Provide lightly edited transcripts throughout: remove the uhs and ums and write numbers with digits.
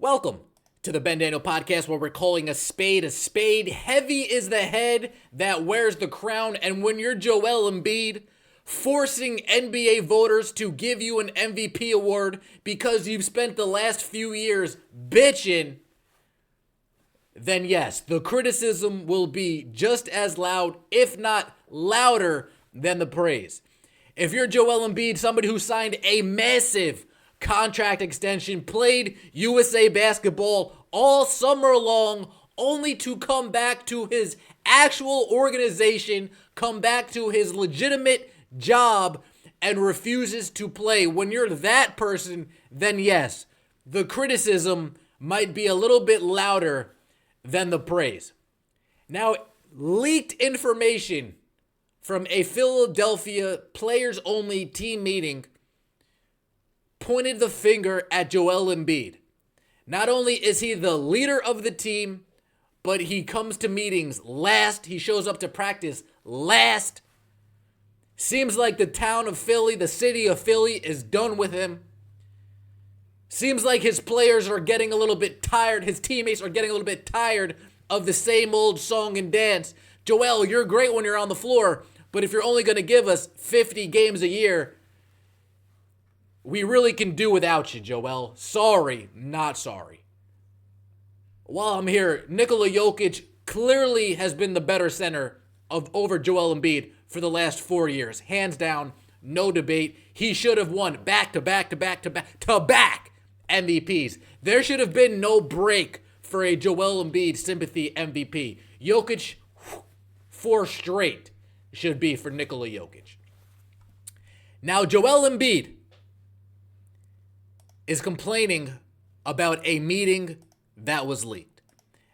Welcome to the Ben Daniel Podcast, where we're calling a spade a spade. Heavy is the head that wears the crown, and when you're Joel Embiid, forcing NBA voters to give you an MVP award because you've spent the last few years bitching, then yes, the criticism will be just as loud, if not louder, than the praise. If you're Joel Embiid, somebody who signed a massive contract extension, played USA basketball all summer long, only to come back to his actual organization, come back to his legitimate job, and refuses to play. When you're that person, then yes, the criticism might be a little bit louder than the praise. Now, leaked information from a Philadelphia players-only team meeting pointed the finger at Joel Embiid. Not only is he the leader of the team, but he comes to meetings last. He shows up to practice last. Seems like the town of Philly, the city of Philly, is done with him. Seems like his players are getting a little bit tired. His teammates are getting a little bit tired of the same old song and dance. Joel, you're great when you're on the floor, but if you're only going to give us 50 games a year, we really can do without you, Joel. Sorry, not sorry. While I'm here, Nikola Jokic clearly has been the better center over Joel Embiid for the last 4 years. Hands down, no debate. He should have won back-to-back MVPs. There should have been no break for a Joel Embiid sympathy MVP. Jokic, 4 straight should be for Nikola Jokic. Now, Joel Embiid is complaining about a meeting that was leaked.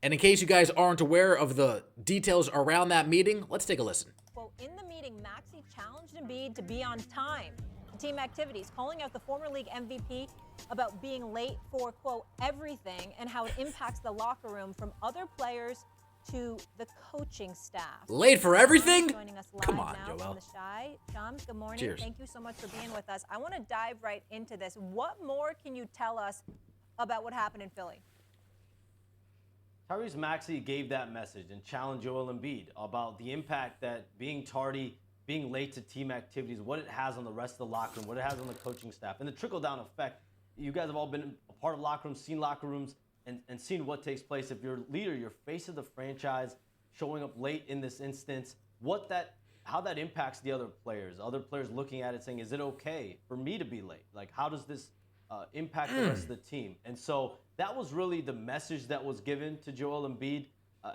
And in case you guys aren't aware of the details around that meeting, let's take a listen. Well, in the meeting, Maxey challenged Embiid to be on time to team activities, calling out the former league MVP about being late for, quote, everything and how it impacts the locker room from other players to the coaching staff. Late for everything? Joining us live Come on, now Joel. from the Shy. Shams, good morning. Cheers. Thank you so much for being with us. I want to dive right into this. What more can you tell us about what happened in Philly? Tyrese Maxey gave that message and challenged Joel Embiid about the impact that being tardy, being late to team activities, what it has on the rest of the locker room, what it has on the coaching staff, and the trickle-down effect. You guys have all been a part of locker rooms, seen locker rooms, and seen what takes place. If you're a leader, you're face of the franchise, showing up late in this instance, how that impacts the other players looking at it saying, is it okay for me to be late? Like, how does this impact the rest of the team? And so that was really the message that was given to Joel Embiid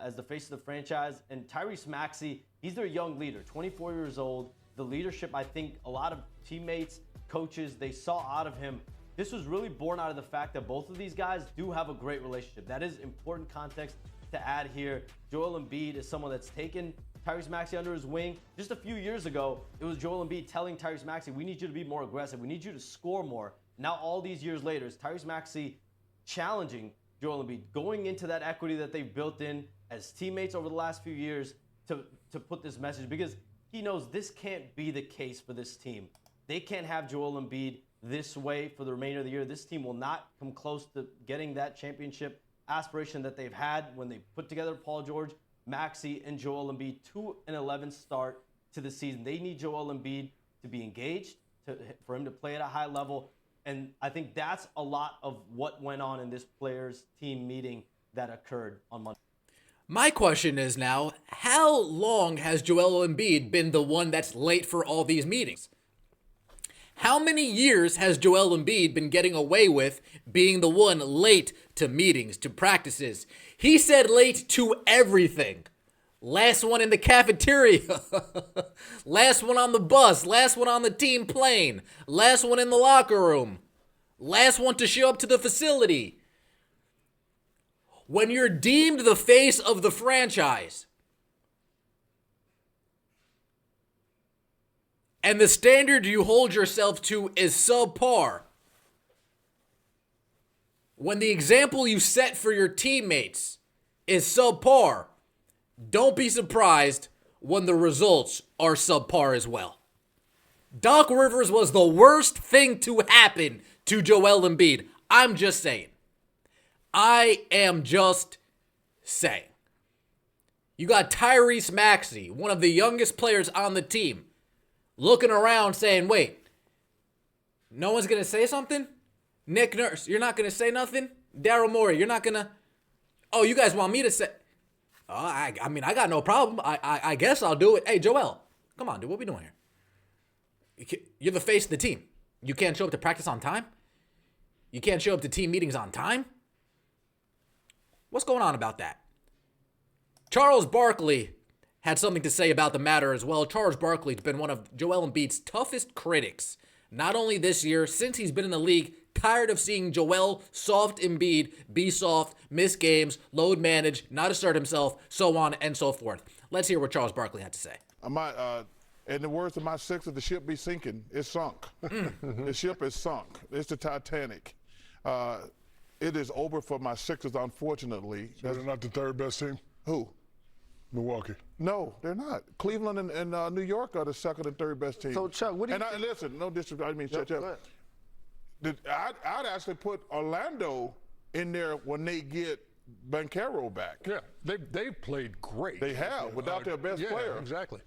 as the face of the franchise. And Tyrese Maxey, he's their young leader, 24 years old. The leadership, I think a lot of teammates, coaches, they saw out of him. This was really born out of the fact that both of these guys do have a great relationship. That is important context to add here. Joel Embiid is someone that's taken Tyrese Maxey under his wing. Just a few years ago, it was Joel Embiid telling Tyrese Maxey, we need you to be more aggressive. We need you to score more. Now, all these years later, it's Tyrese Maxey challenging Joel Embiid, going into that equity that they've built in as teammates over the last few years to put this message, because he knows this can't be the case for this team. They can't have Joel Embiid this way for the remainder of the year. This team will not come close to getting that championship aspiration that they've had when they put together Paul George, Maxey, and Joel Embiid. 2-11 start to the season. They need Joel Embiid to be engaged, for him to play at a high level. And I think that's a lot of what went on in this players' team meeting that occurred on Monday. My question is now, how long has Joel Embiid been the one that's late for all these meetings? How many years has Joel Embiid been getting away with being the one late to meetings, to practices? He said late to everything. Last one in the cafeteria. Last one on the bus. Last one on the team plane. Last one in the locker room. Last one to show up to the facility. When you're deemed the face of the franchise, and the standard you hold yourself to is subpar, when the example you set for your teammates is subpar, don't be surprised when the results are subpar as well. Doc Rivers was the worst thing to happen to Joel Embiid. I'm just saying. I am just saying. You got Tyrese Maxey, one of the youngest players on the team, looking around saying, wait, no one's going to say something? Nick Nurse, you're not going to say nothing? Daryl Morey, you're not going to... Oh, you guys want me to say... Oh, I mean, I got no problem. I guess I'll do it. Hey, Joel, come on, dude. What we doing here? You're the face of the team. You can't show up to practice on time? You can't show up to team meetings on time? What's going on about that? Charles Barkley had something to say about the matter as well. Charles Barkley's been one of Joel Embiid's toughest critics. Not only this year, since he's been in the league, tired of seeing Joel soft Embiid be soft, miss games, load manage, not assert himself, so on and so forth. Let's hear what Charles Barkley had to say. In the words of my Sixers, the ship be sinking. It's sunk. The ship is sunk. It's the Titanic. It is over for my Sixers, unfortunately. So they're not the third best team? Who? Milwaukee. No, they're not. Cleveland and New York are the second and third best teams. So, Chuck, what do you think? Listen, no disrespect. I mean, Yep, shut up. I'd actually put Orlando in there when they get Banchero back. Yeah, they've played great. They have, without their best player. Exactly.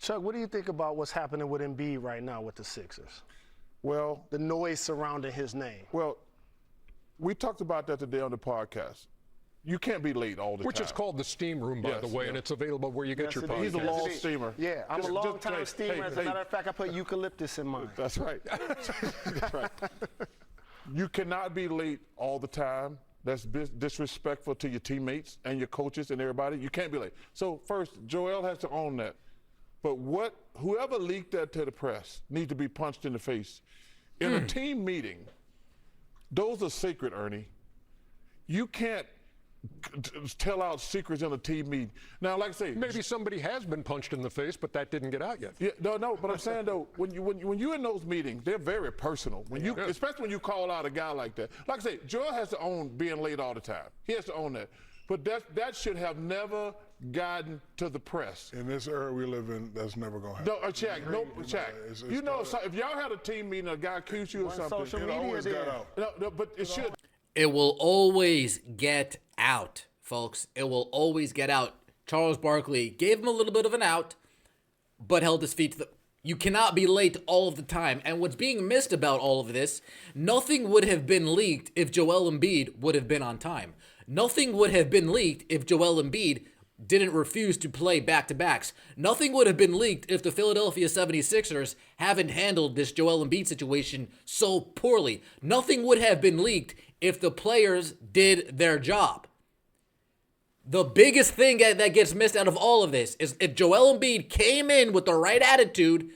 Chuck, what do you think about what's happening with Embiid right now with the Sixers? Well, the noise surrounding his name. Well, we talked about that today on the podcast. You can't be late all the time. Which is called the Steam Room, by the way, and it's available where you get your podcast. He's a long steamer. Yeah, I'm a long-time steamer. As a matter of fact, I put eucalyptus in mine. That's right. That's right. You cannot be late all the time. That's disrespectful to your teammates and your coaches and everybody. You can't be late. So first, Joel has to own that. But whoever leaked that to the press needs to be punched in the face. In a team meeting, those are sacred, Ernie. You can't tell out secrets in a team meeting. Now, like I say, maybe somebody has been punched in the face, but that didn't get out yet. Yeah, no. But I'm saying though, when you're in those meetings, they're very personal. Especially when you call out a guy like that. Like I say, Joel has to own being late all the time. He has to own that. But that should have never gotten to the press. In this era we live in, that's never going to happen. No, Shaq. If y'all had a team meeting, a guy accused you of something, it always got out. No, but it should. It will always get out, folks. It will always get out. Charles Barkley gave him a little bit of an out, but held his feet to the... You cannot be late all of the time. And what's being missed about all of this, nothing would have been leaked if Joel Embiid would have been on time. Nothing would have been leaked if Joel Embiid didn't refuse to play back-to-backs. Nothing would have been leaked if the Philadelphia 76ers haven't handled this Joel Embiid situation so poorly. Nothing would have been leaked if the players did their job. The biggest thing that gets missed out of all of this is if Joel Embiid came in with the right attitude,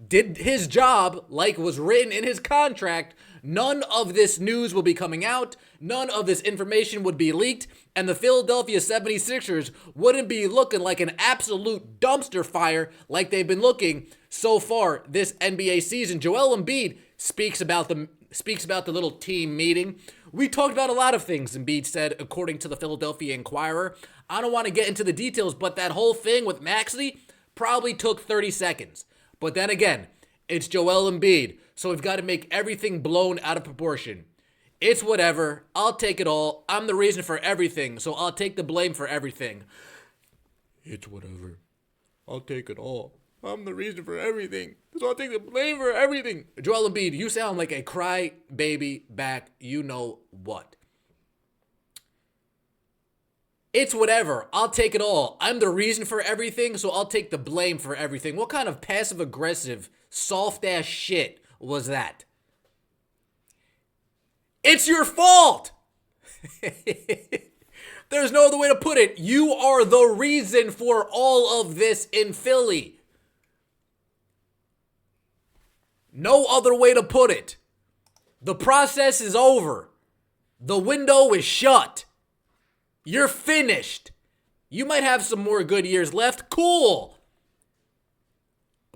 did his job like was written in his contract, none of this news will be coming out, none of this information would be leaked, and the Philadelphia 76ers wouldn't be looking like an absolute dumpster fire like they've been looking so far this NBA season. Joel Embiid speaks about the little team meeting. We talked about a lot of things, Embiid said, according to the Philadelphia Inquirer. I don't want to get into the details, but that whole thing with Maxey probably took 30 seconds. But then again, it's Joel Embiid, so we've got to make everything blown out of proportion. It's whatever. I'll take it all. I'm the reason for everything, so I'll take the blame for everything. It's whatever. I'll take it all. I'm the reason for everything, so I'll take the blame for everything. Joel Embiid, you sound like a crybaby back you know what. It's whatever. I'll take it all. I'm the reason for everything, so I'll take the blame for everything. What kind of passive-aggressive, soft-ass shit was that? It's your fault! There's no other way to put it. You are the reason for all of this in Philly. No other way to put it. The process is over. The window is shut. You're finished. You might have some more good years left. Cool.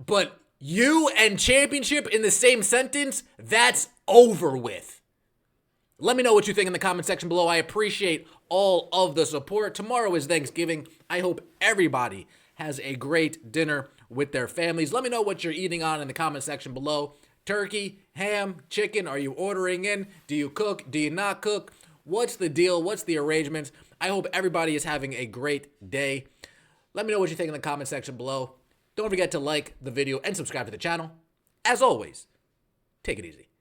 But you and championship in the same sentence, that's over with. Let me know what you think in the comment section below. I appreciate all of the support. Tomorrow is Thanksgiving. I hope everybody has a great dinner with their families. Let me know what you're eating on in the comment section below. Turkey, ham, chicken, are you ordering in? Do you cook? Do you not cook? What's the deal? What's the arrangements? I hope everybody is having a great day. Let me know what you think in the comment section below. Don't forget to like the video and subscribe to the channel. As always, take it easy.